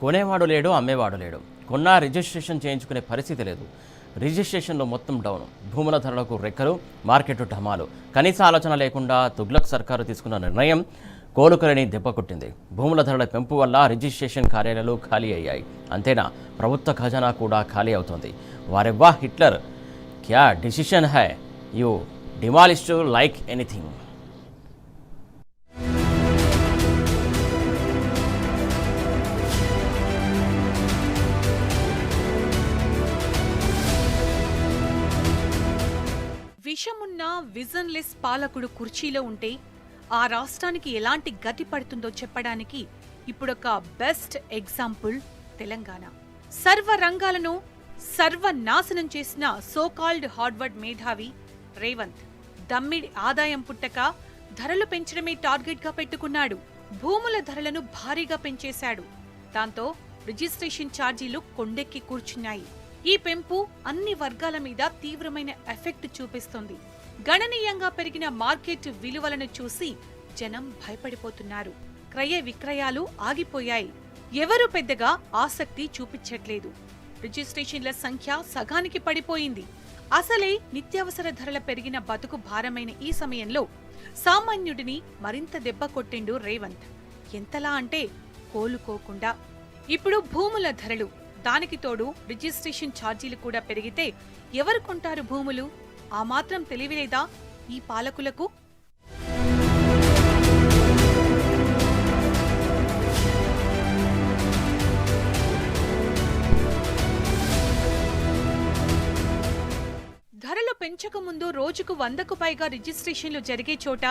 కొనేవాడు లేడు, అమ్మేవాడు లేడు. కొన్నా రిజిస్ట్రేషన్ చేయించుకునే పరిస్థితి లేదు. రిజిస్ట్రేషన్లో మొత్తం డౌన్. భూముల ధరలకు రెక్కలు, మార్కెట్ ఢమాలు. కనీస ఆలోచన లేకుండా తుగ్లక్ సర్కారు తీసుకున్న నిర్ణయం కోలుకలని దెబ్బకొట్టింది. భూముల ధరల పెంపు వల్ల రిజిస్ట్రేషన్ కార్యాలయాలు ఖాళీ అయ్యాయి. అంతేనా, ప్రభుత్వ ఖజానా కూడా ఖాళీ అవుతోంది. వారెవ్వా హిట్లర్, క్యా డిసిషన్ హై, యూ డిమాలిష్ లైక్ ఎనీథింగ్. విషమున్న విజన్లెస్ పాలకుడు కుర్చీలో ఉంటే ఆ రాష్ట్రానికి ఎలాంటి గతి పడుతుందో చెప్పడానికి ఇప్పుడొక బెస్ట్ ఎగ్జాంపుల్ తెలంగాణ. సర్వ రంగాలను సర్వనాశనం చేసిన సోకాల్డ్ హార్వర్డ్ మేధావి రేవంత్ దమ్మిడి ఆదాయం పుట్టక ధరలు పెంచడమే టార్గెట్ గా పెట్టుకున్నాడు. భూముల ధరలను భారీగా పెంచేశాడు. దాంతో రిజిస్ట్రేషన్ ఛార్జీలు కొండెక్కి కూర్చున్నాయి. ఈ పెంపు అన్ని వర్గాల మీద తీవ్రమైన ఎఫెక్ట్ చూపిస్తుంది. గణనీయంగా పెరిగిన మార్కెట్ విలువలను చూసి జనం భయపడిపోతున్నారు. క్రయ విక్రయాలు ఆగిపోయాయి. ఎవరూ పెద్దగా ఆసక్తి చూపించట్లేదు. రిజిస్ట్రేషన్ల సంఖ్య సగానికి పడిపోయింది. అసలే నిత్యావసర ధరల పెరిగిన బతుకు భారమైన ఈ సమయంలో సామాన్యుడిని మరింత దెబ్బ కొట్టిండు రేవంత్. ఎంతలా అంటే కోలుకోకుండా. ఇప్పుడు భూముల ధరలు, దానికి తోడు రిజిస్ట్రేషన్ ఛార్జీలు కూడా పెరిగితే ఎవరు కొంటారు భూములు? ఆ మాత్రం తెలివిలేదా ఈ పాలకులకు? ధరలు పెంచకముందు రోజుకు 100కు పైగా రిజిస్ట్రేషన్లు జరిగే చోట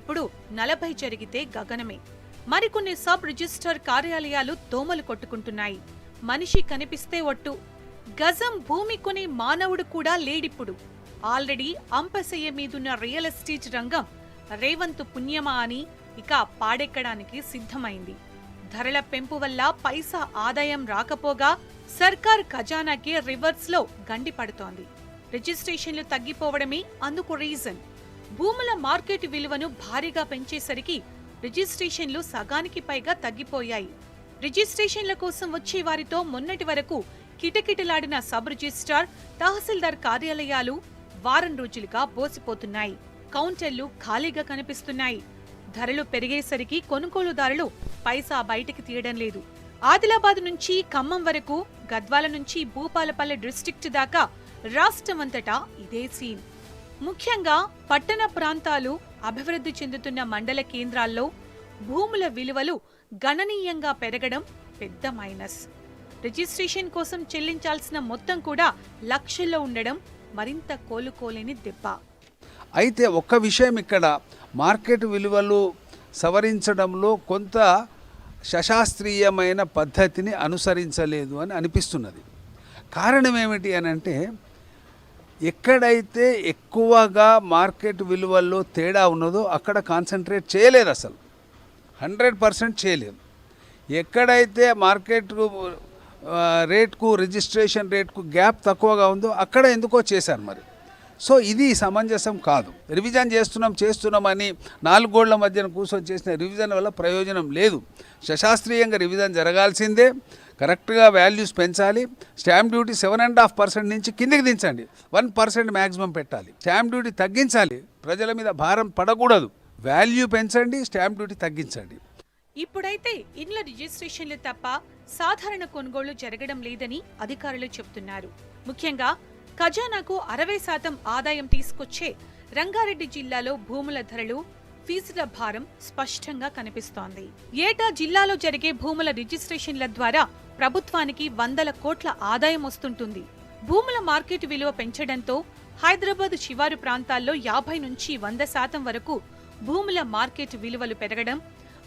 ఇప్పుడు 40 జరిగితే గగనమే. మరికొన్ని సబ్ రిజిస్టర్ కార్యాలయాలు దోమలు కొట్టుకుంటున్నాయి. మనిషి కనిపిస్తే ఒట్టు. గజం భూమి కొనే మానవుడు కూడా లేడిప్పుడు. ఆల్రెడీ అంపశయ్య మీదున్న రియల్ ఎస్టేట్ రంగం రేవంత్ పుణ్యమా అని ఇక పాడెక్కడానికి సిద్ధమైంది. ధరల పెంపు వల్ల పైసా ఆదాయం రాకపోగా సర్కార్ ఖజానాకి రివర్స్ లో గండి పడుతోంది. రిజిస్ట్రేషన్లు తగ్గిపోవడమే అందుకు రీజన్. భూముల మార్కెట్ విలువను భారీగా పెంచేసరికి రిజిస్ట్రేషన్లు సగానికి పైగా తగ్గిపోయాయి. రిజిస్ట్రేషన్ల కోసం వచ్చే వారితో మొన్నటి వరకు కిటకిటలాడిన సబ్ రిజిస్ట్రార్, తహసీల్దార్ కార్యాలయాలు వారం రోజులుగా బోసిపోతున్నాయి. కౌంటర్లు ఖాళీగా కనిపిస్తున్నాయి. ధరలు పెరిగేసరికి కొనుగోలుదారులు పైసా బయటికి తీయడం లేదు. ఆదిలాబాద్ నుంచి ఖమ్మం వరకు, గద్వాల నుంచి భూపాలపల్లి డిస్ట్రిక్ట్ దాకా రాష్ట్రమంతటా ఇదే సీన్. ముఖ్యంగా పట్టణ ప్రాంతాలు, అభివృద్ధి చెందుతున్న మండల కేంద్రాల్లో భూముల విలువలు గణనీయంగా పెరగడం పెద్ద మైనస్. రిజిస్ట్రేషన్ కోసం చెల్లించాల్సిన మొత్తం కూడా లక్షల్లో ఉండడం మరింత కోలుకోలేని దెబ్బ. అయితే ఒక్క విషయం, ఇక్కడ మార్కెట్ విలువలు సవరించడంలో కొంత శశాస్త్రీయమైన పద్ధతిని అనుసరించలేదు అని అనిపిస్తున్నది. కారణం ఏమిటి అని అంటే, ఎక్కడైతే ఎక్కువగా మార్కెట్ విలువల్లో తేడా ఉన్నదో అక్కడ కాన్సన్ట్రేట్ చేయలేదు. అసలు 100% చేయలేదు. ఎక్కడైతే మార్కెట్ రేట్కు, రిజిస్ట్రేషన్ రేట్కు గ్యాప్ తక్కువగా ఉందో అక్కడ ఎందుకో చేశారు మరి. సో ఇది సమంజసం కాదు. రివిజన్ చేస్తున్నామని 4 గోళ్ల మధ్యన కూర్చొని చేసిన రివిజన్ వల్ల ప్రయోజనం లేదు. శశాస్త్రీయంగా రివిజన్ జరగాల్సిందే. కరెక్ట్గా వాల్యూస్ పెంచాలి. స్టాంప్ డ్యూటీ 7.5% నుంచి కిందికి దించండి. 1% మ్యాక్సిమం పెట్టాలి. స్టాంప్ డ్యూటీ తగ్గించాలి. ప్రజల మీద భారం పడకూడదు. వాల్యూ పెంచండి, స్టాంప్ డ్యూటీ తగ్గించండి. ఇప్పుడైతే ఇండ్ల రిజిస్ట్రేషన్లు తప్ప సాధారణ కొనుగోళ్లు జరగడం లేదని అధికారులు చెబుతున్నారు. ముఖ్యంగా ఖజానాకు 60% ఆదాయం తీసుకొచ్చే రంగారెడ్డి జిల్లాలో భూముల ధరలు, ఫీజుల భారం స్పష్టంగా కనిపిస్తోంది. ఏటా జిల్లాలో జరిగే భూముల రిజిస్ట్రేషన్ల ద్వారా ప్రభుత్వానికి 100 కోట్ల ఆదాయం వస్తుంటుంది. భూముల మార్కెట్ విలువ పెంచడంతో హైదరాబాద్ శివారు ప్రాంతాల్లో 50 నుంచి 100% వరకు భూముల మార్కెట్ విలువలు పెరగడం,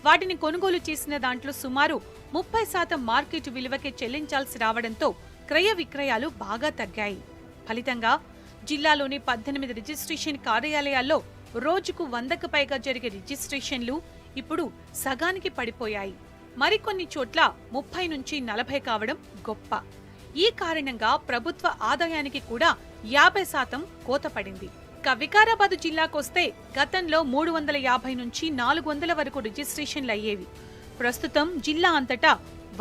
వాటిని కొనుగోలు చేసిన దాంట్లో సుమారు 30% మార్కెట్ విలువకే చెల్లించాల్సి రావడంతో క్రయ విక్రయాలు బాగా తగ్గాయి. ఫలితంగా జిల్లాలోని 18 రిజిస్ట్రేషన్ కార్యాలయాల్లో రోజుకు 100కు పైగా జరిగే రిజిస్ట్రేషన్లు ఇప్పుడు సగానికి పడిపోయాయి. మరికొన్ని చోట్ల 30 నుంచి 40 కావడం గొప్ప. ఈ కారణంగా ప్రభుత్వ ఆదాయానికి కూడా 50% కోత పడింది. వికారాబాద్ జిల్లాకొస్తే గతంలో 350 నుంచి 400 వరకు రిజిస్ట్రేషన్లు అయ్యేవి. ప్రస్తుతం జిల్లా అంతటా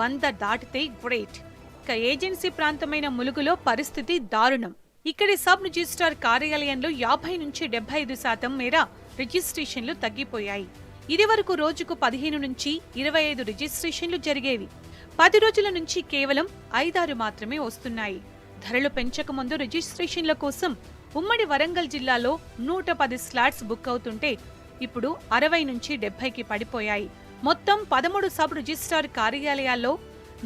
100 దాటితే గ్రేట్. ఇక ఏజెన్సీ ప్రాంతమైన ములుగులో పరిస్థితి దారుణం. ఇక్కడి సబ్ రిజిస్ట్రార్ కార్యాలయంలో 50 నుంచి 75% మేర రిజిస్ట్రేషన్లు తగ్గిపోయాయి. ఇదివరకు రోజుకు 15 నుంచి 25 రిజిస్ట్రేషన్లు జరిగేవి. 10 రోజుల నుంచి కేవలం 5-6 మాత్రమే వస్తున్నాయి. ధరలు పెంచకముందు రిజిస్ట్రేషన్ల కోసం ఉమ్మడి వరంగల్ జిల్లాలో 110 స్లాట్స్ బుక్ అవుతుంటే ఇప్పుడు 60 నుంచి 70కి పడిపోయాయి. మొత్తం 13 సబ్ రిజిస్ట్రార్ కార్యాలయాల్లో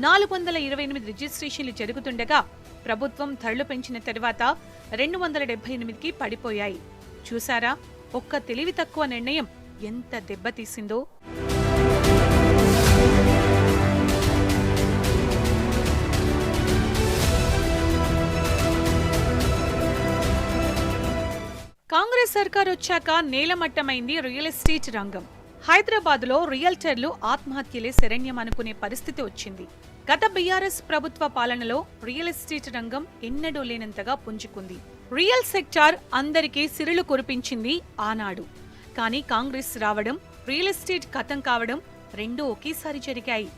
428 రిజిస్ట్రేషన్లు జరుగుతుండగా ప్రభుత్వం ధరలు పెంచిన తర్వాత 278కి పడిపోయాయి. చూసారా, ఒక్క తెలివి తక్కువ నిర్ణయం ఎంత దెబ్బతీసిందో. కాంగ్రెస్ సర్కార్ వచ్చాక నేలమట్టమైంది రియల్ ఎస్టేట్ రంగం. హైదరాబాద్లో రియల్టర్లు ఆత్మహత్యలే శరణ్యం అనుకునే పరిస్థితి వచ్చింది. గత బీఆర్ఎస్ ప్రభుత్వ పాలనలో రియల్ ఎస్టేట్ రంగం ఎన్నడూ లేనంతగా పుంజుకుంది. రియల్ సెక్టార్ అందరికీ సిరులు కురిపించింది ఆనాడు. కానీ కాంగ్రెస్ రావడం, రియల్ ఎస్టేట్ ఖతం కావడం రెండూ ఒకేసారి జరిగాయి.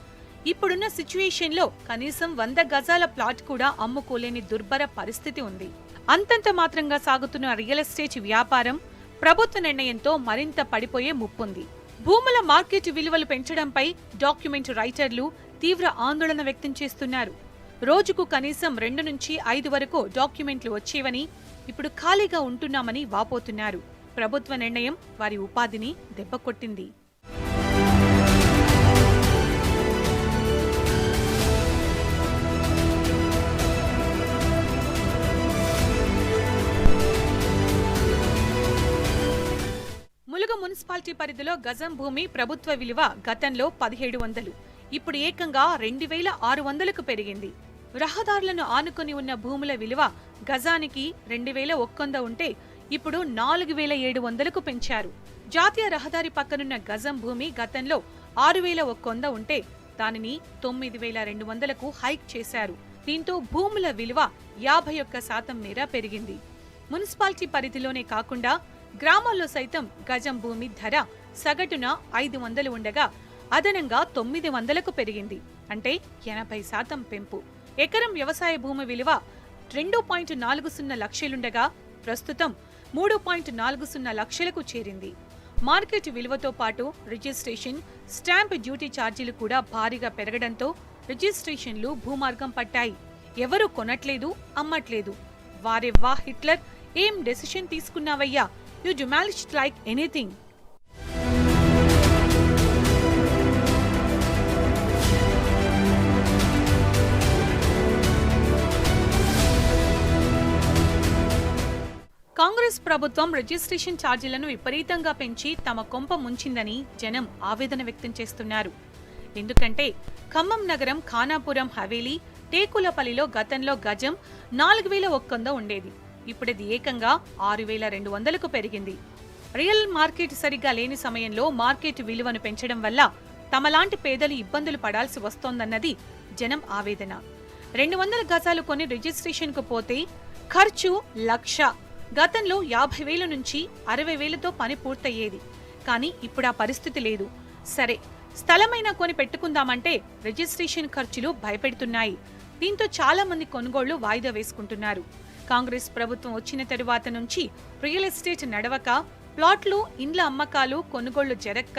ఇప్పుడున్న సిచ్యువేషన్లో కనీసం 100 గజాల ప్లాట్ కూడా అమ్ముకోలేని దుర్భర పరిస్థితి ఉంది. అంతంత మాత్రంగా సాగుతున్న రియల్ ఎస్టేట్ వ్యాపారం ప్రభుత్వ నిర్ణయంతో మరింత పడిపోయే ముప్పుంది. భూముల మార్కెట్ విలువలు పెంచడంపై డాక్యుమెంట్ రైటర్లు తీవ్ర ఆందోళన వ్యక్తం చేస్తున్నారు. రోజుకు కనీసం 2 నుంచి 5 వరకు డాక్యుమెంట్లు వచ్చేవని, ఇప్పుడు ఖాళీగా ఉంటున్నామని వాపోతున్నారు. ప్రభుత్వ నిర్ణయం వారి ఉపాధిని దెబ్బకొట్టింది. ములుగు మున్సిపాలిటీ పరిధిలో గజం భూమి ప్రభుత్వ విలువ గతంలో 1700, ఇప్పుడు ఏకంగా 2600కు పెరిగింది. రహదారులను ఆనుకొని ఉన్న భూముల విలువ గజానికి 2100 ఉంటే ఇప్పుడు 4700కు పెంచారు. జాతీయ రహదారి పక్కనున్న గజం భూమి గతంలో 6100 ఉంటే దానిని 9200కు హైక్ చేశారు. దీంతో భూముల విలువ 51% మేర పెరిగింది. మున్సిపాలిటీ పరిధిలోనే కాకుండా గ్రామాల్లో సైతం గజం భూమి ధర సగటున 500 ఉండగా అదనంగా 900కు పెరిగింది. అంటే 80% పెంపు. ఎకరం వ్యవసాయ భూమి విలువ 2.40 లక్షలుండగా ప్రస్తుతం 3.40 లక్షలకు చేరింది. మార్కెట్ విలువతో పాటు రిజిస్ట్రేషన్, స్టాంప్ డ్యూటీ ఛార్జీలు కూడా భారీగా పెరగడంతో రిజిస్ట్రేషన్లు భూమార్గం పట్టాయి. ఎవరూ కొనట్లేదు, అమ్మట్లేదు. వారెవ్వా హిట్లర్, ఏం డెసిషన్ తీసుకున్నావయ్యా, you demolished like anything. Congress ప్రభుత్వం రిజిస్ట్రేషన్ ఛార్జీలను విపరీతంగా పెంచి తమ కొంప ముంచిందని జనం ఆవేదన వ్యక్తం చేస్తున్నారు. ఎందుకంటే ఖమ్మం నగరం, ఖానాపురం, హవేలీ, టేకులపల్లిలో గతంలో గజం 4100 ఉండేది. ఇప్పుడది ఏకంగా 6200కు పెరిగింది. రియల్ మార్కెట్ సరిగ్గా లేని సమయంలో మార్కెట్ విలువను పెంచడం వల్ల తమలాంటి పేదలు ఇబ్బందులు పడాల్సి వస్తోందన్నది జనం ఆవేదన. 200 గజాలు కొని రిజిస్ట్రేషన్కు పోతే ఖర్చు 1,00,000. గతంలో 50,000 నుంచి 60,000తో పని పూర్తయ్యేది. కానీ ఇప్పుడు ఆ పరిస్థితి లేదు. సరే, స్థలమైనా కొని పెట్టుకుందామంటే రిజిస్ట్రేషన్ ఖర్చులు భయపెడుతున్నాయి. దీంతో చాలా మంది కొనుగోళ్లు వాయిదా వేసుకుంటున్నారు. కాంగ్రెస్ ప్రభుత్వం వచ్చిన తరువాత నుంచి రియల్ ఎస్టేట్ నడవక, ప్లాట్లు, ఇండ్ల అమ్మకాలు, కొనుగోళ్లు జరక్క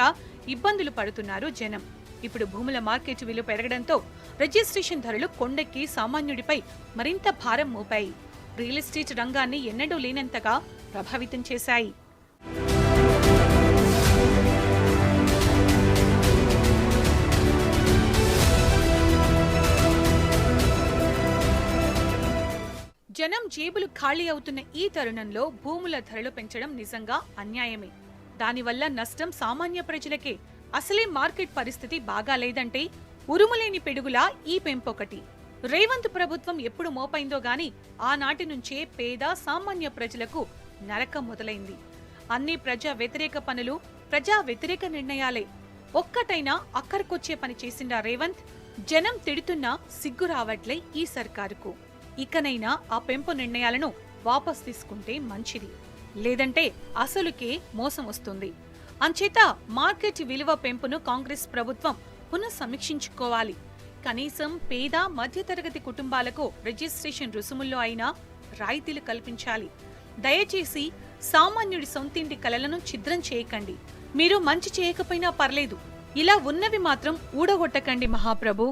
ఇబ్బందులు పడుతున్నారు జనం. ఇప్పుడు భూముల మార్కెట్ విలువ పెరగడంతో రిజిస్ట్రేషన్ ధరలు కొండెక్కి సామాన్యుడిపై మరింత భారం మోపాయి. రియల్ ఎస్టేట్ రంగాన్ని ఎన్నడూ లేనంతగా ప్రభావితం చేశాయి. జనం జేబులు ఖాళీ అవుతున్న ఈ తరుణంలో భూముల ధరలు పెంచడం నిజంగా అన్యాయమే. దానివల్ల నష్టం సామాన్య ప్రజలకే. అసలే మార్కెట్ పరిస్థితి బాగాలేదంటే ఉరుములేని పిడుగులా ఈ పెంపొకటి. రేవంత్ ప్రభుత్వం ఎప్పుడు మోపైందో గాని ఆనాటి నుంచే పేద సామాన్య ప్రజలకు నరకం మొదలైంది. అన్ని ప్రజా వ్యతిరేక పనులు, ప్రజా వ్యతిరేక నిర్ణయాలే. ఒక్కటైనా అక్కడికొచ్చే పని చేసిండా రేవంత్? జనం తిడుతున్నా సిగ్గు రావట్లే ఈ సర్కారుకు. ఇకనైనా ఆ పెంపు నిర్ణయాలను వాపస్ తీసుకుంటే మంచిది. లేదంటే అసలుకే మోసం వస్తుంది. అంచేత మార్కెట్ విలువ పెంపును కాంగ్రెస్ ప్రభుత్వం పునఃసమీక్షించుకోవాలి. కనీసం పేద మధ్యతరగతి కుటుంబాలకు రిజిస్ట్రేషన్ రుసుముల్లో అయినా రాయితీలు కల్పించాలి. దయచేసి సామాన్యుడి సొంతింటి కలలను ఛిద్రం చేయకండి. మీరు మంచి చేయకపోయినా పర్లేదు, ఇలా ఉన్నవి మాత్రం ఊడగొట్టకండి మహాప్రభు.